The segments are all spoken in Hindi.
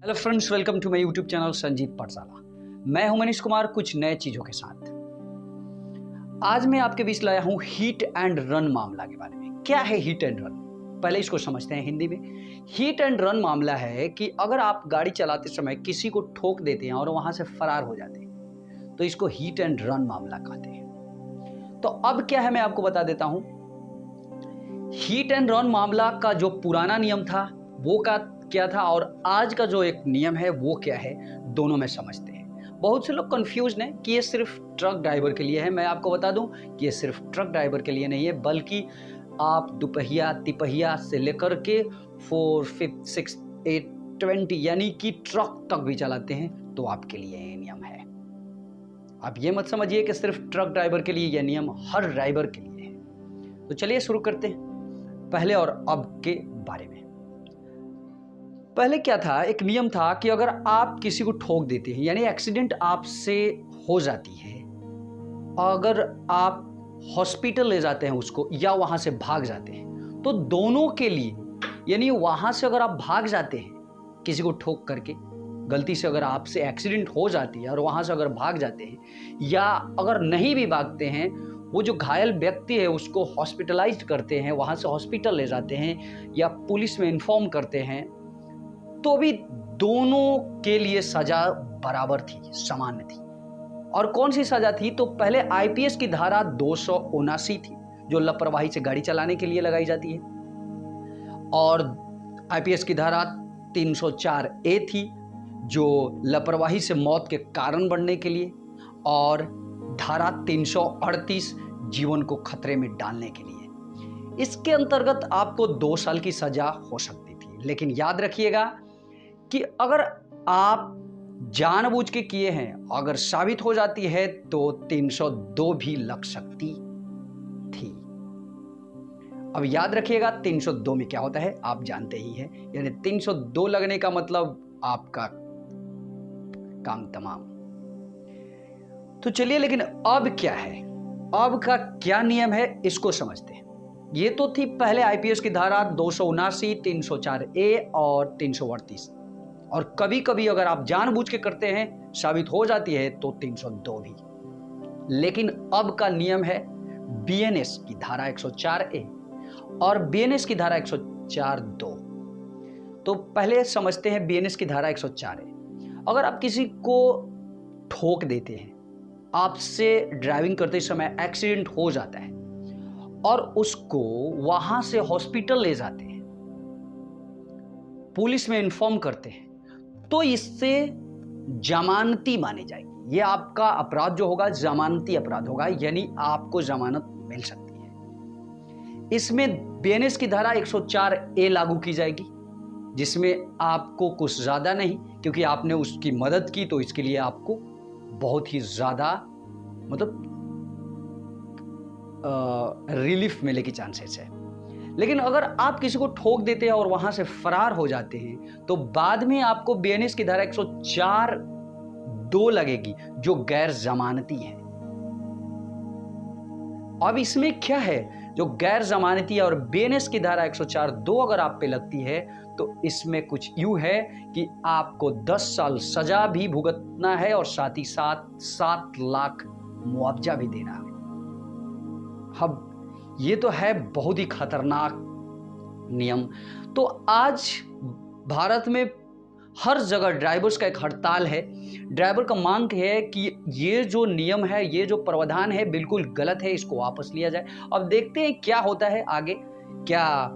Hello friends, welcome to my YouTube channel Sanjeev Pathshala. मैं हूं मनीष कुमार, कुछ नए चीजों के साथ। आज मैं आपके बीच लाया हूं हीट एंड रन मामला के बारे में। क्या है हीट एंड रन? पहले इसको समझते हैं हिंदी में। हीट एंड रन मामला है कि अगर आप गाड़ी चलाते समय किसी को ठोक देते हैं और वहां से फरार हो जाते हैं तो इसको हीट एंड रन मामला कहते हैं। तो अब क्या है मैं आपको बता देता हूं। हीट एंड रन मामला का जो पुराना नियम था वो क्या था और आज का जो एक नियम है वो क्या है, दोनों में समझते हैं। बहुत से लोग कंफ्यूज हैं कि ये सिर्फ ट्रक ड्राइवर के लिए है। मैं आपको बता दूं कि ये सिर्फ ट्रक ड्राइवर के लिए नहीं है, बल्कि आप दुपहिया तिपहिया से लेकर के 4, 5, 6, 8, 20 यानी कि ट्रक तक भी चलाते हैं तो आपके लिए ये नियम है। आप ये मत समझिए कि सिर्फ ट्रक ड्राइवर के लिए यह नियम हर ड्राइवर के लिए है। तो चलिए शुरू करते हैं पहले और अब के बारे में। पहले क्या था, एक नियम था कि अगर आप किसी को ठोक देते हैं यानी एक्सीडेंट आपसे हो जाती है, अगर आप हॉस्पिटल ले जाते हैं उसको या वहां से भाग जाते हैं, तो दोनों के लिए, यानी वहां से अगर आप भाग जाते हैं किसी को ठोक करके, गलती से अगर आपसे एक्सीडेंट हो जाती है और वहां से अगर भाग जाते हैं, या अगर नहीं भी भागते हैं, वो जो घायल व्यक्ति है उसको हॉस्पिटलाइज्ड करते हैं, वहां से हॉस्पिटल ले जाते हैं या पुलिस में इन्फॉर्म करते हैं, तो भी दोनों के लिए सजा बराबर थी, समान थी। और कौन सी सजा थी? तो पहले आईपीएस की धारा 279 थी जो लापरवाही से गाड़ी चलाने के लिए लगाई जाती है, और आईपीएस की धारा 304A थी जो लापरवाही से मौत के कारण बनने के लिए, और धारा 338 जीवन को खतरे में डालने के लिए। इसके अंतर्गत आपको 2 साल की सजा हो सकती थी। लेकिन याद रखिएगा कि अगर आप जानबूझ के किए हैं, अगर साबित हो जाती है तो 302 भी लग सकती थी। अब याद रखिएगा 302 में क्या होता है आप जानते ही हैं, यानी 302 लगने का मतलब आपका काम तमाम। तो चलिए, लेकिन अब क्या है, अब का क्या नियम है इसको समझते हैं। ये तो थी पहले आईपीएस की धारा 279, 304A और 338, और कभी कभी अगर आप जानबूझ के करते हैं, साबित हो जाती है तो 302 भी। लेकिन अब का नियम है बीएनएस की धारा 104A और बीएनएस की धारा 104(2). तो पहले समझते हैं बीएनएस की धारा 104A। अगर आप किसी को ठोक देते हैं, आपसे ड्राइविंग करते समय एक्सीडेंट हो जाता है और उसको वहां से हॉस्पिटल ले जाते हैं, पुलिस में इन्फॉर्म करते हैं, तो इससे जमानती मानी जाएगी। यह आपका अपराध जो होगा जमानती अपराध होगा, यानी आपको जमानत मिल सकती है। इसमें बीएनएस की धारा 104A लागू की जाएगी, जिसमें आपको कुछ ज्यादा नहीं, क्योंकि आपने उसकी मदद की तो इसके लिए आपको बहुत ही ज्यादा मतलब रिलीफ मिलने की चांसेस है। लेकिन अगर आप किसी को ठोक देते हैं और वहां से फरार हो जाते हैं तो बाद में आपको बीएनएस की धारा 104(2) लगेगी जो गैर जमानती है। अब इसमें क्या है, जो गैर जमानती है और बीएनएस की धारा 104(2) अगर आप पे लगती है तो इसमें कुछ यूं है कि आपको 10 साल सजा भी भुगतना है और साथ ही साथ 7 लाख मुआवजा भी देना है। अब ये तो है बहुत ही खतरनाक नियम। तो आज भारत में हर जगह ड्राइवर्स का एक हड़ताल है। ड्राइवर का मांग है कि ये जो नियम है, ये जो प्रावधान है बिल्कुल गलत है, इसको वापस लिया जाए। अब देखते हैं क्या होता है आगे। क्या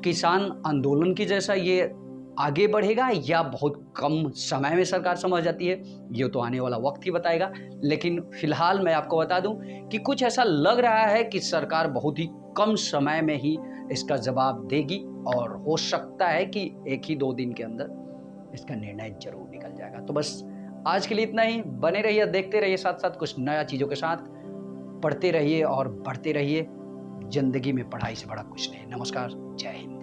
किसान आंदोलन की जैसा ये आगे बढ़ेगा या बहुत कम समय में सरकार समझ जाती है, ये तो आने वाला वक्त ही बताएगा। लेकिन फिलहाल मैं आपको बता दूं कि कुछ ऐसा लग रहा है कि सरकार बहुत ही कम समय में ही इसका जवाब देगी, और हो सकता है कि 1 ही 2 दिन के अंदर इसका निर्णय जरूर निकल जाएगा। तो बस आज के लिए इतना ही। बने रहिए, देखते रहिए, साथ साथ कुछ नया चीजों के साथ पढ़ते रहिए और बढ़ते रहिए। जिंदगी में पढ़ाई से बड़ा कुछ नहीं। नमस्कार, जय हिंद।